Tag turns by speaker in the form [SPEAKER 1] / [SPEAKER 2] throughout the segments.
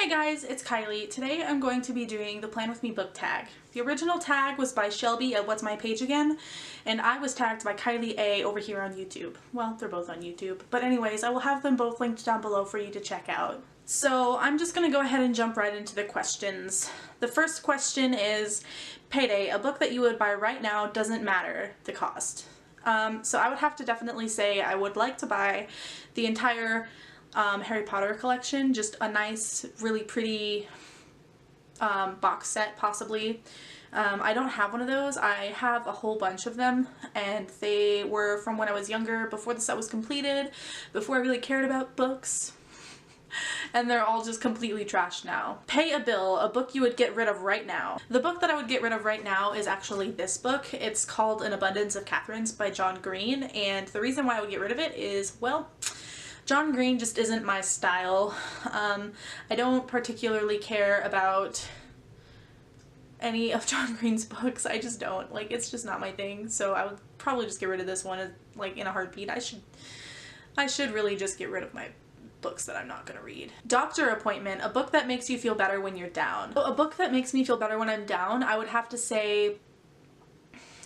[SPEAKER 1] Hey guys, it's Kylie. Today I'm going to be doing the Plan With Me book tag. The original tag was by Shelby at What's My Page Again, and I was tagged by Kylie A over here on YouTube. Well, they're both on YouTube. But anyways, I will have them both linked down below for you to check out. So I'm just going to go ahead and jump right into the questions. The first question is, Payday, a book that you would buy right now, doesn't matter the cost. So I would have to definitely say I would like to buy the entire Harry Potter collection, just a nice, really pretty box set, possibly. I don't have one of those. I have a whole bunch of them, and they were from when I was younger, before the set was completed, before I really cared about books, and they're all just completely trashed now. Pay a bill, a book you would get rid of right now. The book that I would get rid of right now is actually this book. It's called An Abundance of Catherines by John Green, and the reason why I would get rid of it is, well, John Green just isn't my style. I don't particularly care about any of John Green's books. I just don't. Like, it's just not my thing. So I would probably just get rid of this one, like, in a heartbeat. I should really just get rid of my books that I'm not gonna read. Doctor Appointment, a book that makes you feel better when you're down. A book that makes me feel better when I'm down, I would have to say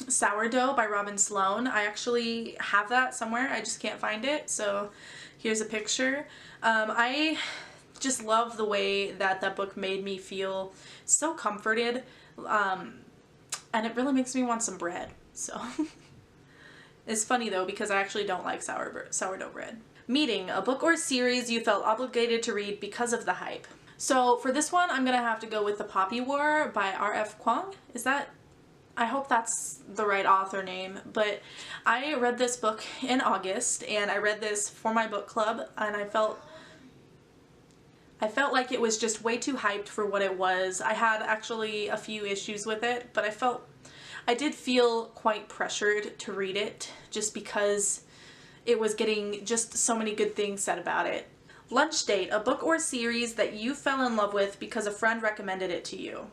[SPEAKER 1] Sourdough by Robin Sloan. I actually have that somewhere. I just can't find it. So here's a picture. I just love the way that that book made me feel so comforted, and it really makes me want some bread. So it's funny though, because I actually don't like sourdough bread. Meeting, a book or series you felt obligated to read because of the hype. So for this one, I'm gonna have to go with The Poppy War by R.F. Kuang. Is that? I hope that's the right author name, but I read this book in August, and I read this for my book club, and I felt like it was just way too hyped for what it was. I had actually a few issues with it, but I did feel quite pressured to read it just because it was getting just so many good things said about it. Lunch Date, a book or series that you fell in love with because a friend recommended it to you.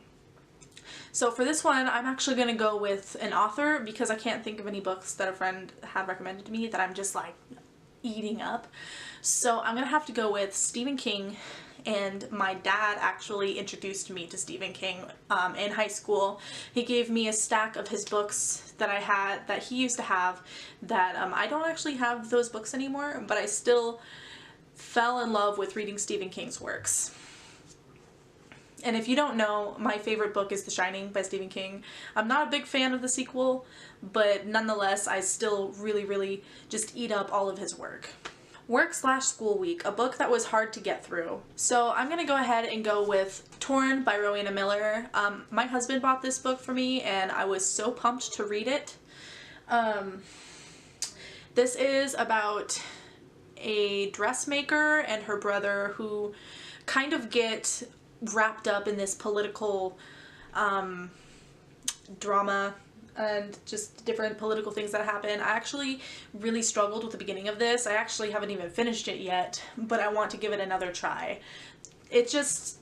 [SPEAKER 1] So for this one, I'm actually going to go with an author because I can't think of any books that a friend had recommended to me that I'm just like eating up. So I'm going to have to go with Stephen King, and my dad actually introduced me to Stephen King in high school. He gave me a stack of his books that he used to have that I don't actually have those books anymore, but I still fell in love with reading Stephen King's works. And if you don't know, my favorite book is The Shining by Stephen King. I'm not a big fan of the sequel, but nonetheless, I still really just eat up all of his work. Work/School Week, a book that was hard to get through. So I'm gonna go ahead and go with Torn by Rowena Miller. My husband bought this book for me, and I was so pumped to read it. This is about a dressmaker and her brother who kind of get wrapped up in this political drama and just different political things that happen. I actually really struggled with the beginning of this. I actually haven't even finished it yet, but I want to give it another try. It just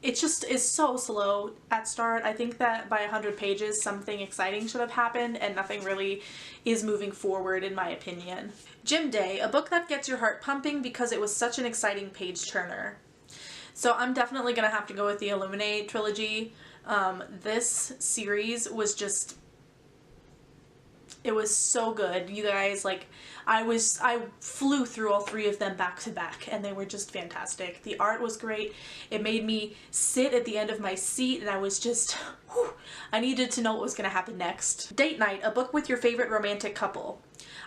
[SPEAKER 1] is so slow at start. I think that by 100 pages something exciting should have happened, and nothing really is moving forward in my opinion. Gym Day, a book that gets your heart pumping because it was such an exciting page turner. So I'm definitely gonna have to go with the Illuminate trilogy. This series was just, it was so good. You guys, like, I flew through all three of them back to back, and they were just fantastic. The art was great. It made me sit at the end of my seat, and I was just, whew, I needed to know what was gonna happen next. Date Night, a book with your favorite romantic couple.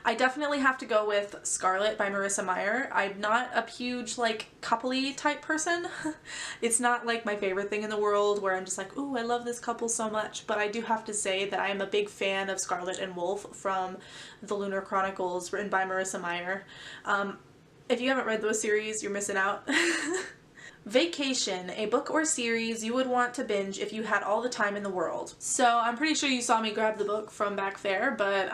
[SPEAKER 1] I definitely have to go with Scarlet by Marissa Meyer. I'm not a huge, like, couple-y type person. It's not, like, my favorite thing in the world where I'm just like, ooh, I love this couple so much. But I do have to say that I am a big fan of Scarlet and Wolf from the Lunar Chronicles, written by Marissa Meyer. If you haven't read those series, you're missing out. Vacation, a book or series you would want to binge if you had all the time in the world. So I'm pretty sure you saw me grab the book from back there, but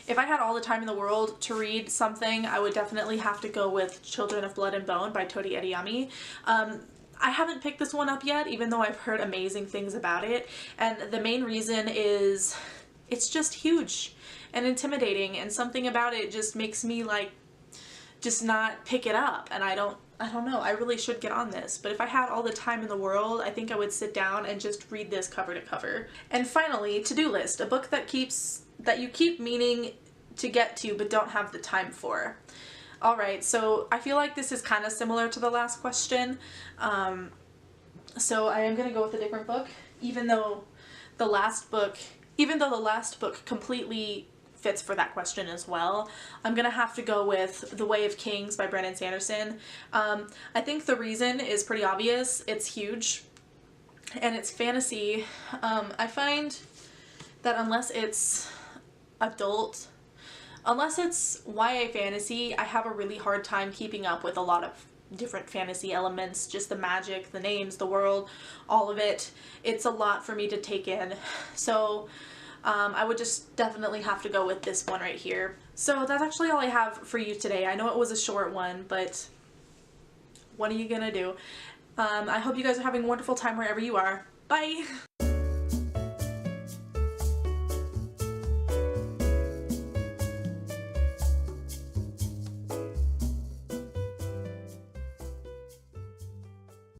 [SPEAKER 1] if I had all the time in the world to read something, I would definitely have to go with Children of Blood and Bone by Todi Adeyemi. I haven't picked this one up yet, even though I've heard amazing things about it, and the main reason is it's just huge and intimidating, and something about it just makes me like just not pick it up, and I I don't know, I really should get on this, but if I had all the time in the world, I think I would sit down and just read this cover to cover. And finally, to-do list, a book that you keep meaning to get to but don't have the time for. Alright, so I feel like this is kind of similar to the last question. So I am going to go with a different book, even though the last book completely fits for that question as well. I'm gonna have to go with The Way of Kings by Brandon Sanderson. I think the reason is pretty obvious. It's huge and it's fantasy. I find that unless it's YA fantasy, I have a really hard time keeping up with a lot of different fantasy elements, just the magic, the names, the world, all of it. It's a lot for me to take in. So I would just definitely have to go with this one right here. So that's actually all I have for you today. I know it was a short one, but what are you gonna do? I hope you guys are having a wonderful time wherever you are. Bye!